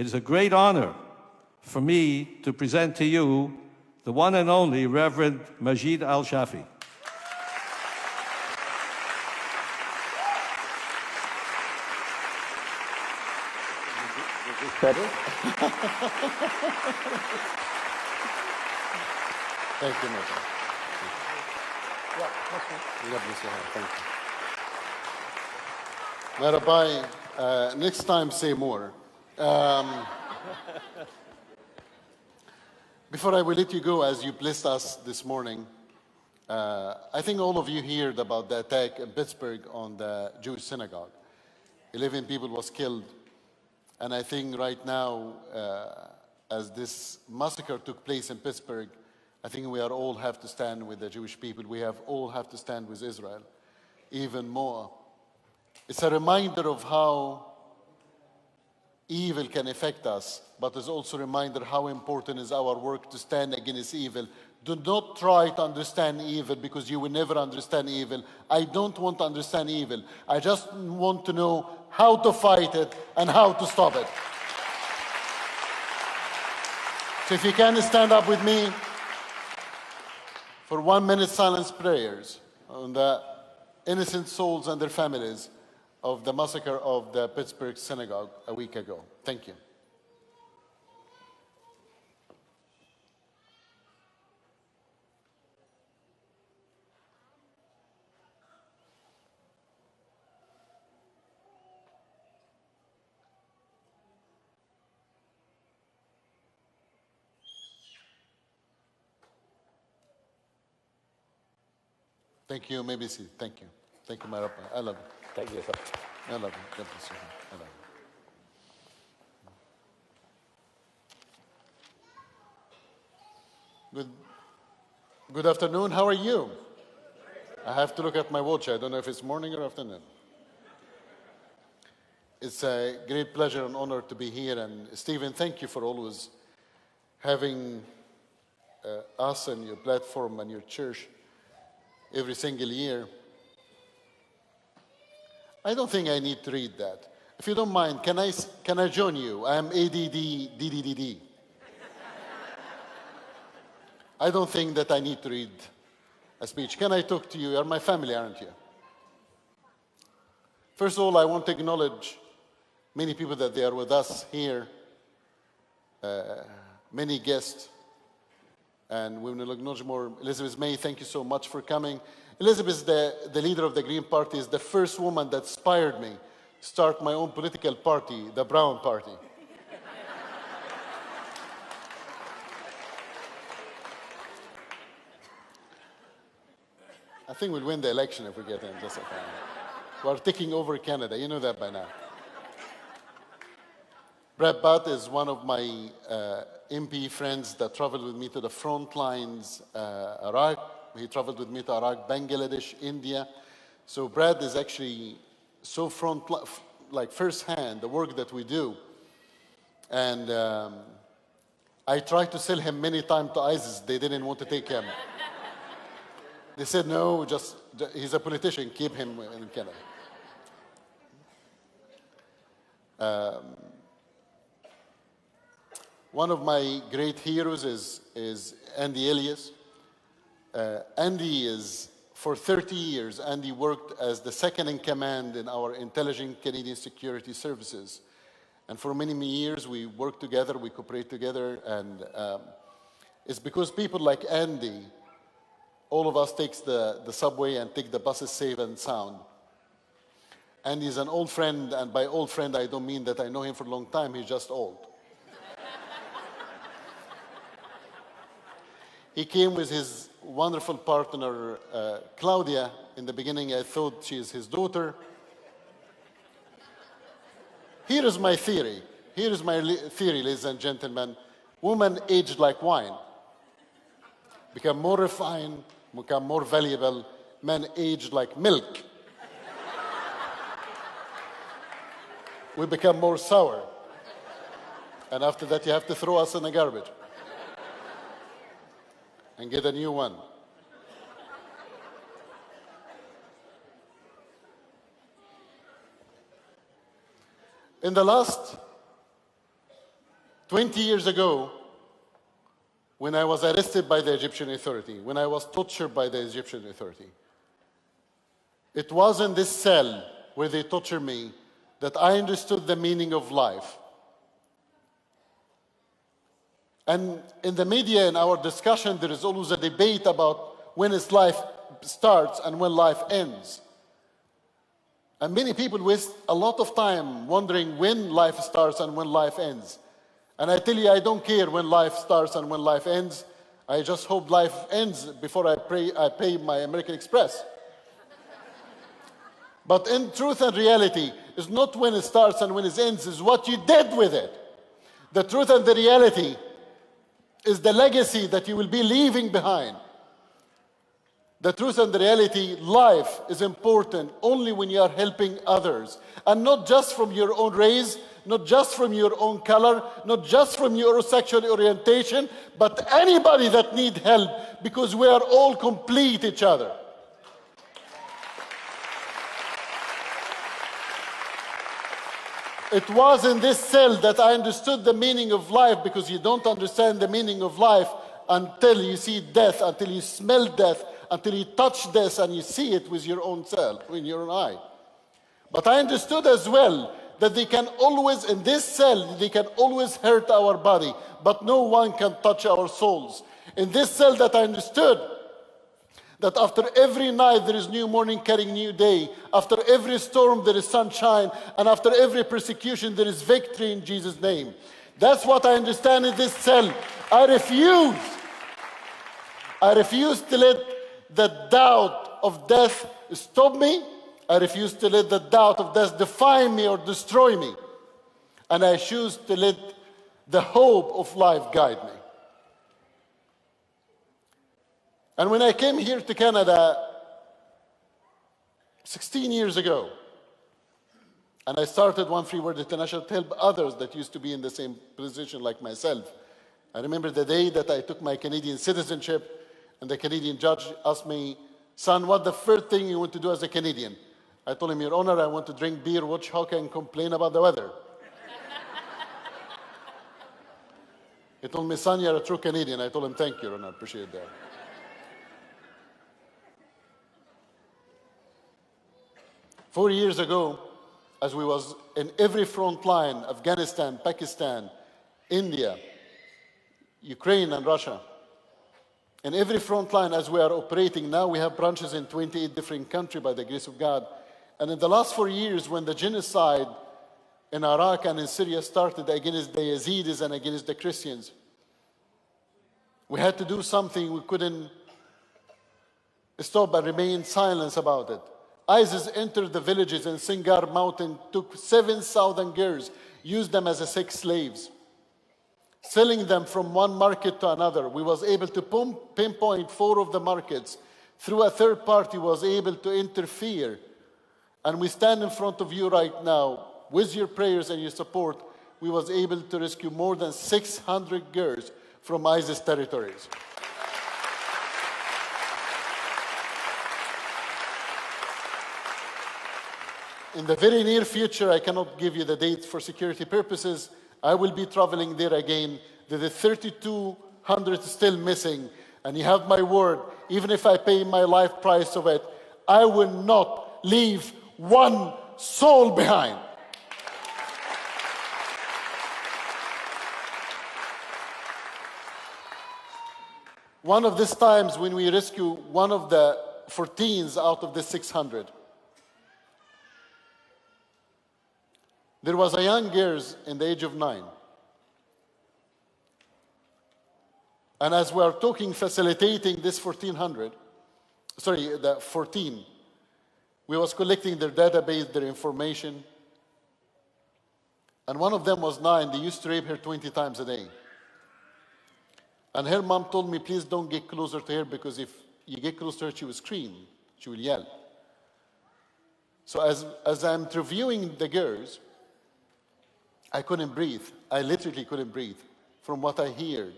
it is a great honor for me to present to you the one and only Reverend Majed El Shafie. Better? Thank you, Majed. Thank you. Rabbi, next time say more. Before I will let you go, as you blessed us this morning, I think all of you heard about the attack in Pittsburgh on the Jewish synagogue. 11 people was killed. And I think right now, as this massacre took place in Pittsburgh, I think we are all have to stand with the Jewish people. We all have to stand with Israel, even more. It's a reminder of how evil can affect us, but it's also a reminder how important is our work to stand against evil. Do not try to understand evil, because you will never understand evil. I don't want to understand evil. I just want to know how to fight it and how to stop it. So if you can stand up with me for 1 minute silence prayers on the innocent souls and their families of the massacre of the Pittsburgh synagogue a week ago. Thank you. Thank you. Maybe see. Thank you. Thank you, my Rabbi. I love you. Thank you, sir. I love you. God bless you. I love you. Good afternoon. How are you? I have to look at my watch. I don't know if it's morning or afternoon. It's a great pleasure and honor to be here. And Stephen, thank you for always having us and your platform and your church every single year. I don't think I need to read that. If you don't mind, can I join you? I'm ADD, DDDD. I don't think that I need to read a speech. Can I talk to you? You're my family, aren't you? First of all, I want to acknowledge many people that they are with us here, many guests, and we will acknowledge more. Elizabeth May, thank you so much for coming. Elizabeth, the leader of the Green Party, is the first woman that inspired me to start my own political party, the Brown Party. I think we'll win the election if we get in. Just we're taking over Canada. You know that by now. Brad Butt is one of my MP friends that traveled with me to the front lines, Iraq. He traveled with me to Iraq, Bangladesh, India. So Brad is actually so like firsthand, the work that we do. And I tried to sell him many times to ISIS. They didn't want to take him. They said, no, just he's a politician, keep him in Canada. One of my great heroes is Andy Elias. Andy is, for 30 years, Andy worked as the second in command in our intelligent Canadian security services. And for many, many years, we work together, we cooperate together, and it's because people like Andy, all of us takes the subway and take the buses safe and sound. Andy is an old friend, and by old friend, I don't mean that I know him for a long time, he's just old. He came with his wonderful partner, Claudia. In the beginning, I thought she is his daughter. Here is my theory. Here is my theory, ladies and gentlemen. Women aged like wine. Become more refined, become more valuable. Men aged like milk. We become more sour. And after that, you have to throw us in the garbage and get a new one. In the last 20 years ago, when I was arrested by the Egyptian authority, when I was tortured by the Egyptian authority, it was in this cell where they tortured me that I understood the meaning of life. And in the media, in our discussion, there is always a debate about when is life starts and when life ends. And many people waste a lot of time wondering when life starts and when life ends. And I tell you, I don't care when life starts and when life ends. I just hope life ends before I pay my American Express. But in truth and reality, it's not when it starts and when it ends, it's what you did with it. The truth and the reality is the legacy that you will be leaving behind. The truth and the reality, life is important only when you are helping others. And not just from your own race, not just from your own color, not just from your sexual orientation, but anybody that needs help, because we are all complete each other. It was in this cell that I understood the meaning of life, because you don't understand the meaning of life until you see death, until you smell death, until you touch death and you see it with your own self, in your own eye. But I understood as well that they can always, in this cell, they can always hurt our body, but no one can touch our souls. In this cell that I understood that after every night there is new morning carrying new day, after every storm there is sunshine, and after every persecution there is victory in Jesus' name. That's what I understand in this cell. I refuse to let the doubt of death stop me. I refuse to let the doubt of death define me or destroy me. And I choose to let the hope of life guide me. And when I came here to Canada 16 years ago, and I started One Free Word International to help others that used to be in the same position like myself. I remember the day that I took my Canadian citizenship, and the Canadian judge asked me, "Son, what the first thing you want to do as a Canadian?" I told him, "Your Honor, I want to drink beer, watch hockey, and complain about the weather." He told me, "Son, you're a true Canadian." I told him, "Thank you, Your Honor, I appreciate that." 4 years ago, as we was in every front line, Afghanistan, Pakistan, India, Ukraine, and Russia, in every front line as we are operating now, we have branches in 28 different countries by the grace of God. And in the last 4 years, when the genocide in Iraq and in Syria started against the Yazidis and against the Christians, we had to do something. We couldn't stop and remain silent about it. ISIS entered the villages in Sinjar Mountain, took 7,000 girls, used them as sex slaves, selling them from one market to another. We was able to pinpoint 4 of the markets. Through a third party was able to interfere. And we stand in front of you right now, with your prayers and your support, we was able to rescue more than 600 girls from ISIS territories. In the very near future, I cannot give you the date for security purposes, I will be traveling there again. There are 3,200 still missing. And you have my word, even if I pay my life price of it, I will not leave one soul behind. One of these times when we rescue one of the 14s out of the 600, there was a young girl in the age of 9. And as we are talking, facilitating this 14, we was collecting their database, their information. And one of them was 9. They used to rape her 20 times a day. And her mom told me, please don't get closer to her, because if you get closer to her, she will scream, she will yell. So as I'm interviewing the girls, I couldn't breathe. I literally couldn't breathe from what I heard.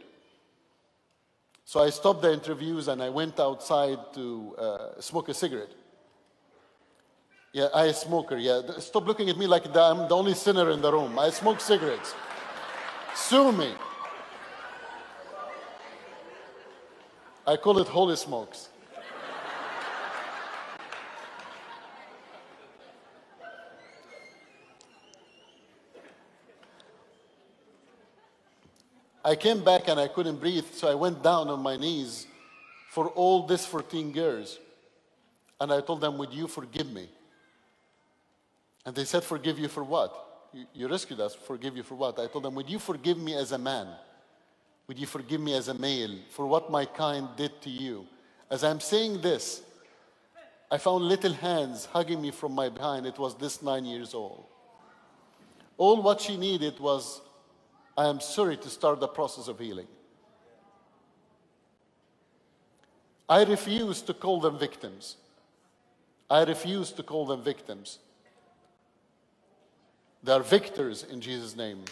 So I stopped the interviews and I went outside to smoke a cigarette. Yeah, I a smoker, yeah. Stop looking at me like I'm the only sinner in the room. I smoke cigarettes. Sue me. I call it holy smokes. I came back and I couldn't breathe, so I went down on my knees for all these 14 years. And I told them, would you forgive me? And they said, forgive you for what? You rescued us, forgive you for what? I told them, would you forgive me as a man? Would you forgive me as a male for what my kind did to you? As I'm saying this, I found little hands hugging me from my behind. It was this 9 years old. All what she needed was, I am sorry, to start the process of healing. I refuse to call them victims. I refuse to call them victims. They are victors in Jesus' name.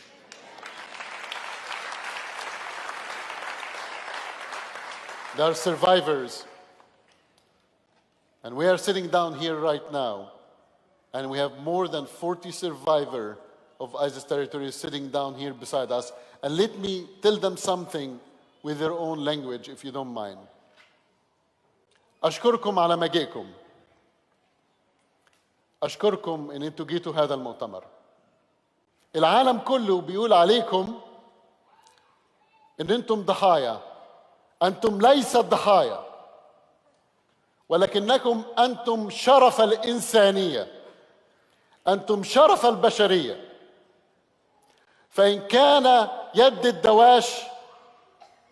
They are survivors. And we are sitting down here right now, and we have more than 40 survivors of ISIS territory sitting down here beside us. And let me tell them something with their own language, if you don't mind. أشكركم على مجيئكم. أشكركم إن أنتوا جيتوا هذا المؤتمر. العالم كله بيقول عليكم إن أنتم ضحايا. أنتم ليست ضحايا، ولكنكم أنتم شرف الإنسانية. أنتم شرف البشرية. فإن كان يد الدواش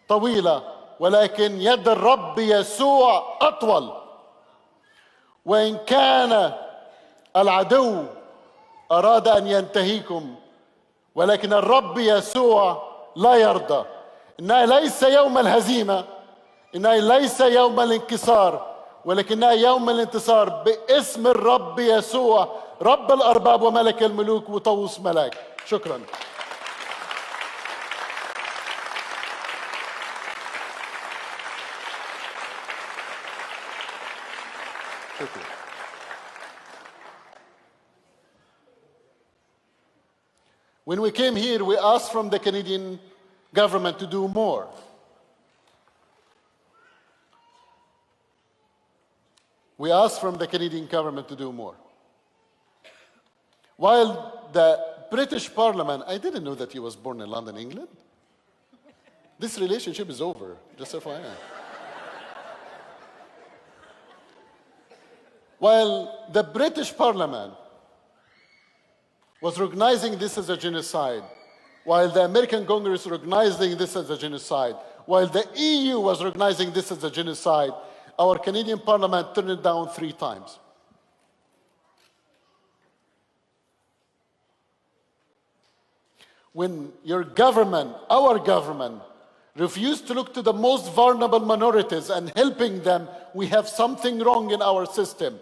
طويلة، ولكن يد الرب يسوع أطول. وإن كان العدو أراد أن ينتهيكم، ولكن الرب يسوع لا يرضى. إنها ليس يوم الهزيمة، إنها ليس يوم الانكسار، ولكنها يوم الانتصار باسم الرب يسوع رب الأرباب وملك الملوك وطوس ملاك. شكرا. When we came here, we asked from the Canadian government to do more. We asked from the Canadian government to do more. While the British Parliament, I didn't know that he was born in London, England. This relationship is over, just FYI. While the British Parliament was recognizing this as a genocide, while the American Congress was recognizing this as a genocide, while the EU was recognizing this as a genocide, our Canadian Parliament turned it down 3 times. When your government, our government, refused to look to the most vulnerable minorities and helping them, we have something wrong in our system.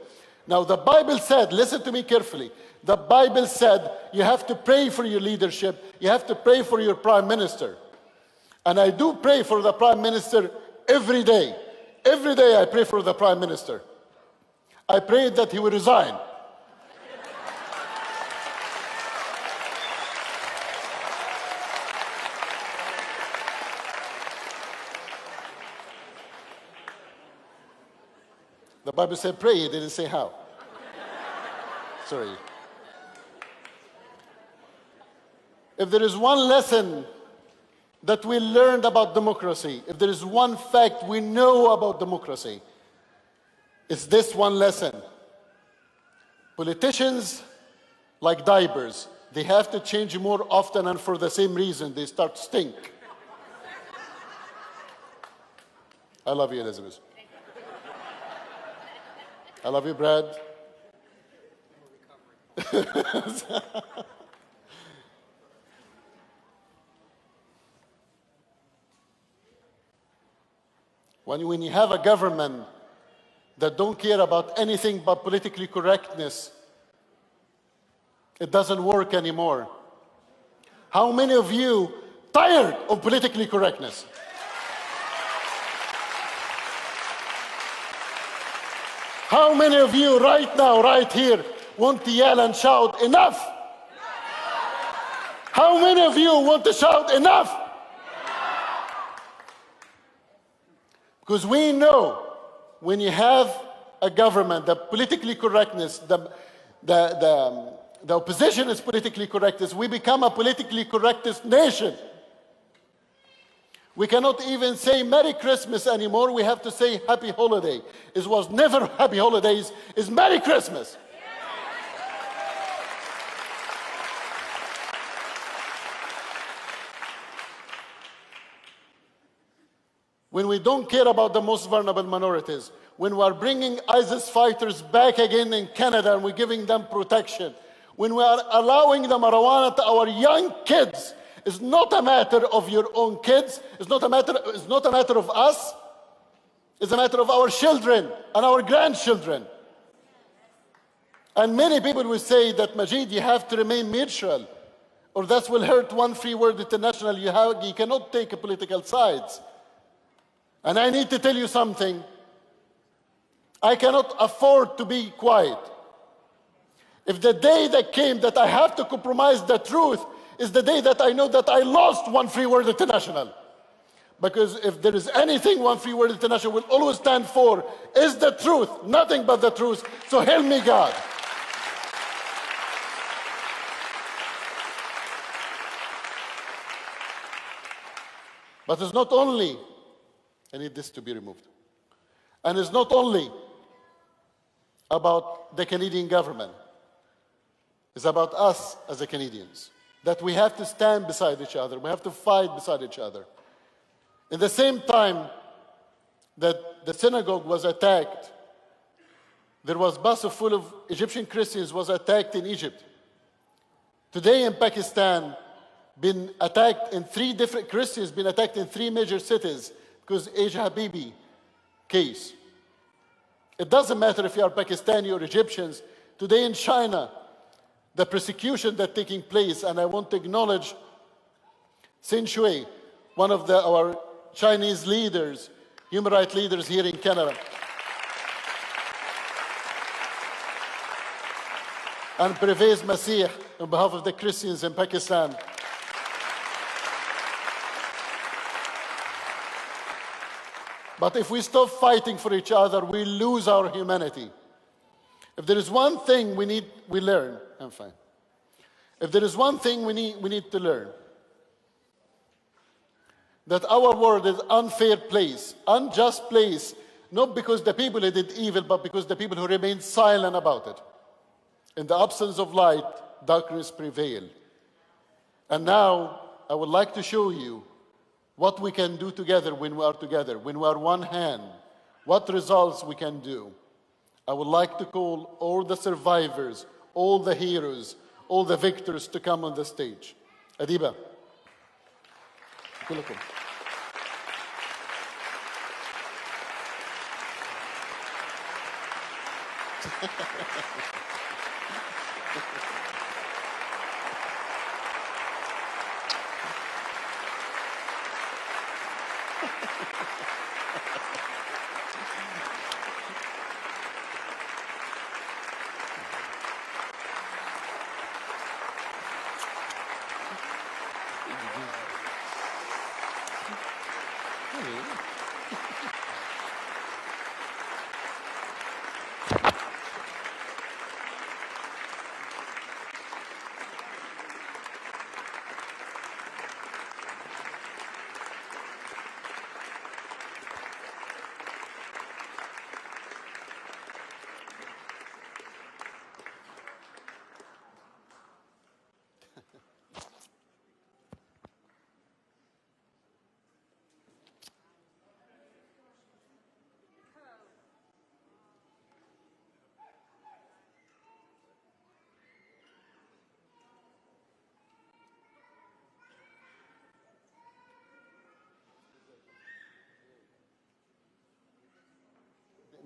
Now, the Bible said, listen to me carefully, the Bible said you have to pray for your leadership, you have to pray for your prime minister. And I do pray for the prime minister every day. Every day I pray for the prime minister. I pray that he will resign. The Bible said pray, it didn't say how. Sorry. If there is one lesson that we learned about democracy, if there is one fact we know about democracy, it's this one lesson. Politicians, like diapers, they have to change more often, and for the same reason, they start to stink. I love you, Elizabeth. I love you, Brad. When you have a government that don't care about anything but politically correctness, it doesn't work anymore. How many of you tired of politically correctness? How many of you right now, right here, want to yell and shout, enough? How many of you want to shout enough? Because we know when you have a government, the politically correctness, the opposition is politically correctness, we become a politically correctness nation. We cannot even say Merry Christmas anymore. We have to say Happy Holiday. It was never Happy Holidays, it's Merry Christmas. When we don't care about the most vulnerable minorities, when we are bringing ISIS fighters back again in Canada and we're giving them protection, when we are allowing the marijuana to our young kids, it's not a matter of your own kids, it's not a matter of us, it's a matter of our children and our grandchildren. And many people will say that, Majed, you have to remain neutral, or that will hurt One Free World International. You cannot take political sides. And I need to tell you something. I cannot afford to be quiet. If the day that came that I have to compromise the truth is the day that I know that I lost One Free World International. Because if there is anything One Free World International will always stand for is the truth, nothing but the truth. So help me God. But it's not only, I need this to be removed. And it's not only about the Canadian government. It's about us as the Canadians. That we have to stand beside each other. We have to fight beside each other. In the same time that the synagogue was attacked, there was bus full of Egyptian Christians was attacked in Egypt. Today in Pakistan, been attacked in Christians been attacked in 3 major cities because Asia Habibi case. It doesn't matter if you are Pakistani or Egyptians. Today in China, the persecution that's taking place, and I want to acknowledge Xin Shui, one of our Chinese leaders, human rights leaders here in Canada. And Pervez Masih, on behalf of the Christians in Pakistan. But if we stop fighting for each other, we lose our humanity. If there is one thing we learn, I'm fine. If there is one thing we need to learn, that our world is an unfair place, unjust place, not because the people who did evil, but because the people who remain silent about it. In the absence of light, darkness prevails. And now, I would like to show you what we can do together when we are together, when we are one hand, what results we can do. I would like to call all the survivors, all the heroes, all the victors to come on the stage. Adiba. كلكم.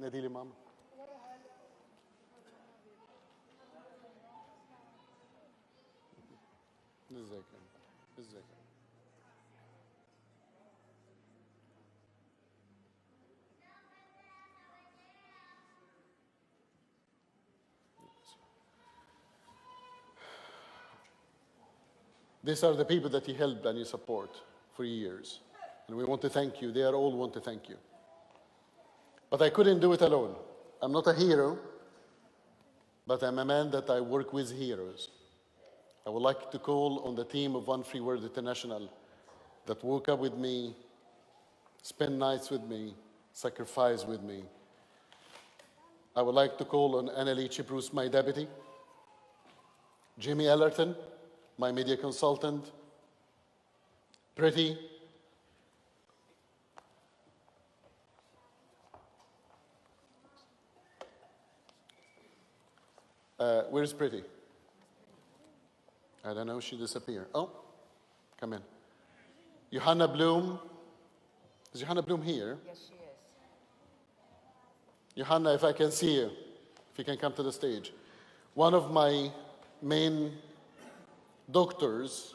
نادي لي ماما. ازيك ازيك. These are the people that you helped and you support for years. And we want to thank you. They are all want to thank you. But I couldn't do it alone. I'm not a hero, but I'm a man that I work with heroes. I would like to call on the team of One Free World International that woke up with me, spent nights with me, sacrificed with me. I would like to call on Annalise Bruce, my deputy, Jimmy Ellerton, my media consultant, Pretty, where's Pretty? I don't know, she disappeared. Oh, come in. Johanna Bloom. Is Johanna Bloom here? Yes, she is. Johanna, if I can see you, if you can come to the stage. One of my main doctors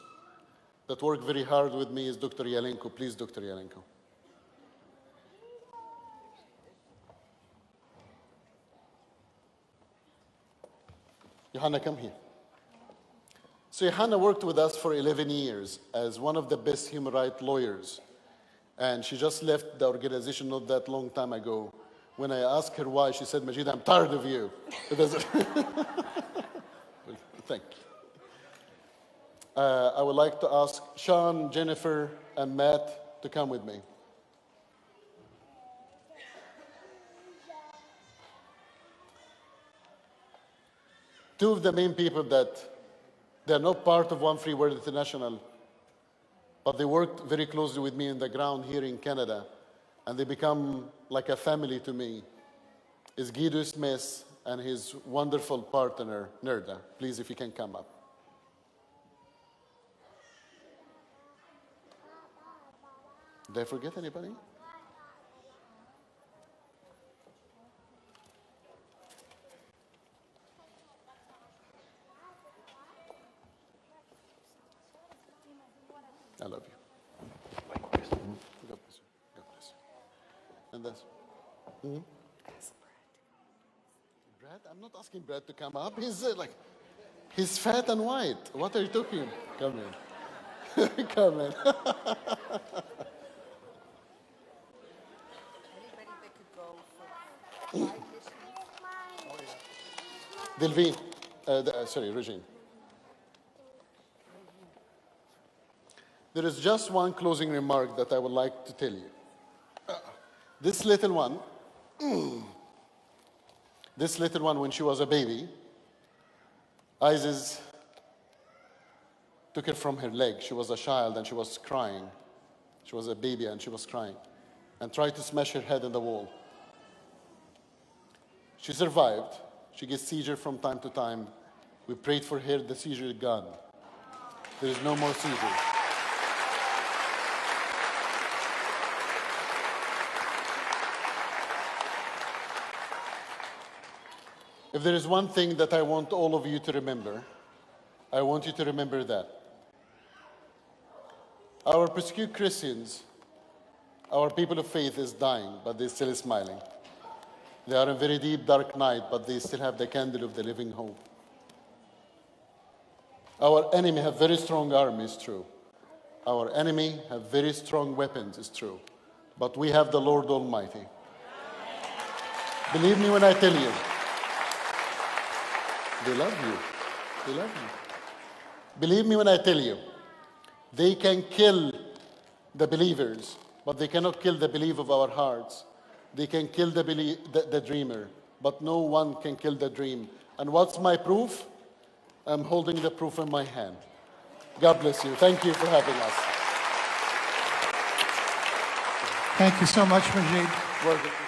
that work very hard with me is Dr. Yalenko. Please, Dr. Yalenko. Johanna, come here. So Johanna worked with us for 11 years as one of the best human rights lawyers. And she just left the organization not that long time ago. When I asked her why, she said, Majed, I'm tired of you. Thank you. I would like to ask Sean, Jennifer, and Matt to come with me. Two of the main people that they're not part of One Free World International, but they worked very closely with me on the ground here in Canada, and they become like a family to me, is Guido Smith and his wonderful partner, Nerda. Please, if you can come up. Did I forget anybody? I love you. God bless you. God bless you. And that's. Brad? I'm not asking Brad to come up. He's he's fat and white. What are you talking? Come in. Come in. Anybody that could go for 5 dishes? Delvine. Sorry, Regine. There is just one closing remark that I would like to tell you. This little one, when she was a baby, ISIS took her from her leg. She was a child and she was crying. She was a baby and she was crying and tried to smash her head in the wall. She survived. She gets seizure from time to time. We prayed for her, the seizure is gone. There is no more seizure. If there is one thing that I want all of you to remember, I want you to remember that. Our persecuted Christians, our people of faith is dying, but they're still smiling. They are in very deep, dark night, but they still have the candle of the living hope. Our enemy have very strong army, it's true. Our enemy have very strong weapons, it's true. But we have the Lord Almighty. Believe me when I tell you, they love you. They love you. Believe me when I tell you, they can kill the believers, but they cannot kill the belief of our hearts. They can kill the dreamer, but no one can kill the dream. And what's my proof? I'm holding the proof in my hand. God bless you. Thank you for having us. Thank you so much, Majed. Welcome.